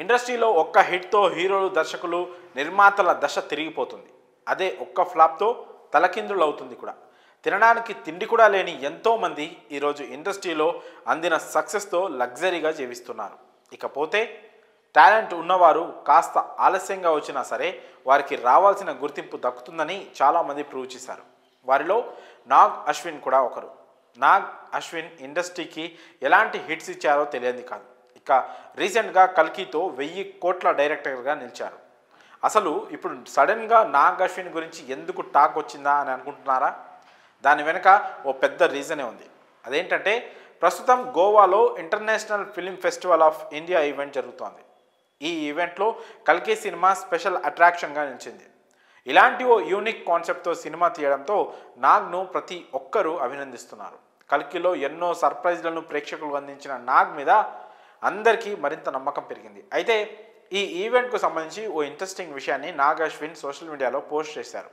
ఇండస్ట్రీలో ఒక్క హిట్తో హీరోలు, దర్శకులు, నిర్మాతల దశ తిరిగిపోతుంది. అదే ఒక్క ఫ్లాప్తో తలకిందులు అవుతుంది కూడా. తినడానికి తిండి కూడా లేని ఎంతోమంది ఈరోజు ఇండస్ట్రీలో అందిన సక్సెస్తో లగ్జరీగా జీవిస్తున్నారు. ఇకపోతే టాలెంట్ ఉన్నవారు కాస్త ఆలస్యంగా వచ్చినా సరే వారికి రావాల్సిన గుర్తింపు దక్కుతుందని చాలామంది ప్రూవ్ చేశారు. వారిలో నాగ్ అశ్విన్ కూడా ఒకరు. నాగ్ అశ్విన్ ఇండస్ట్రీకి ఎలాంటి హిట్స్ ఇచ్చారో తెలియదు కాదు. ఇక రీసెంట్గా కల్కితో 1000 కోట్ల డైరెక్టర్గా నిలిచారు. అసలు ఇప్పుడు సడన్గా నాగ్ అశ్విన్ గురించి ఎందుకు టాక్ వచ్చిందా అని అనుకుంటున్నారా? దాని వెనుక ఓ పెద్ద రీజనే ఉంది. అదేంటంటే ప్రస్తుతం గోవాలో international film festival of India event జరుగుతోంది. ఈ ఈవెంట్లో కల్కి సినిమా స్పెషల్ అట్రాక్షన్గా నిలిచింది. ఇలాంటి ఓ యూనిక్ కాన్సెప్ట్తో సినిమా తీయడంతో నాగ్ను ప్రతి ఒక్కరూ అభినందిస్తున్నారు. కల్కిలో ఎన్నో సర్ప్రైజ్లను ప్రేక్షకులు అందించిన నాగ్ మీద అందరికీ మరింత నమ్మకం పెరిగింది. అయితే ఈ ఈవెంట్కు సంబంధించి ఓ ఇంట్రెస్టింగ్ విషయాన్ని నాగ్ అశ్విన్ సోషల్ మీడియాలో పోస్ట్ చేశారు.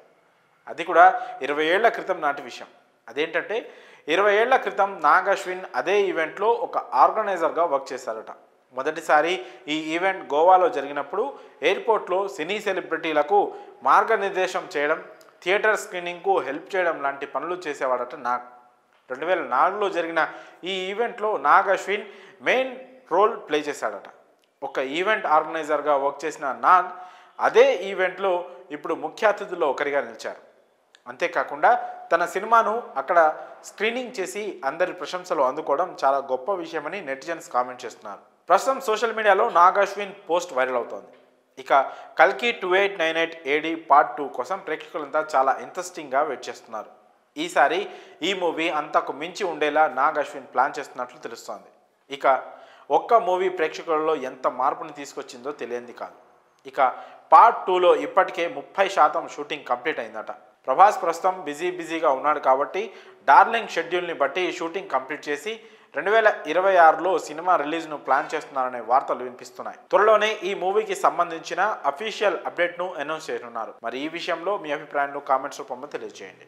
అది కూడా 20 ఏళ్ల క్రితం నాటి విషయం. అదేంటంటే 20 ఏళ్ల క్రితం నాగ్ అశ్విన్ అదే ఈవెంట్లో ఒక ఆర్గనైజర్గా వర్క్ చేశారట. మొదటిసారి ఈ ఈవెంట్ గోవాలో జరిగినప్పుడు ఎయిర్పోర్ట్లో సినీ సెలబ్రిటీలకు మార్గనిర్దేశం చేయడం, థియేటర్ స్క్రీనింగ్కు హెల్ప్ చేయడం లాంటి పనులు చేసేవాడట నాగ్. 2004లో జరిగిన ఈ ఈవెంట్లో Nag Ashwin main role play చేశాడట. ఒక ఈవెంట్ ఆర్గనైజర్గా వర్క్ చేసిన నాగ్ అదే ఈవెంట్లో ఇప్పుడు ముఖ్య అతిథుల్లో ఒకరిగా నిలిచారు. అంతేకాకుండా తన సినిమాను అక్కడ స్క్రీనింగ్ చేసి అందరి ప్రశంసలు అందుకోవడం చాలా గొప్ప విషయమని నెటిజన్స్ కామెంట్ చేస్తున్నారు. ప్రస్తుతం సోషల్ మీడియాలో నాగ్ అశ్విన్ పోస్ట్ వైరల్ అవుతోంది. ఇక కల్కి 2898 AD పార్ట్ 2 కోసం ప్రేక్షకులంతా చాలా ఇంట్రెస్టింగ్గా వెయిట్ చేస్తున్నారు. ఈసారి ఈ మూవీ అంతకు మించి ఉండేలా నాగ్ అశ్విన్ ప్లాన్ చేస్తున్నట్లు తెలుస్తోంది. ఇక ఒక్క మూవీ ప్రేక్షకులలో ఎంత మార్పుని తీసుకొచ్చిందో తెలియంది కాదు. ఇక పార్ట్ 2లో ఇప్పటికే 30% షూటింగ్ కంప్లీట్ అయిందట. ప్రభాస్ ప్రస్తుతం బిజీగా ఉన్నాడు కాబట్టి డార్లింగ్ షెడ్యూల్ని బట్టి షూటింగ్ కంప్లీట్ చేసి 2026లో సినిమా రిలీజ్ను ప్లాన్ చేస్తున్నారనే వార్తలు వినిపిస్తున్నాయి. త్వరలోనే ఈ మూవీకి సంబంధించిన అఫీషియల్ అప్డేట్ను అనౌన్స్ చేయనున్నారు. మరి ఈ విషయంలో మీ అభిప్రాయాన్ని కామెంట్స్ రూపంలో తెలియజేయండి.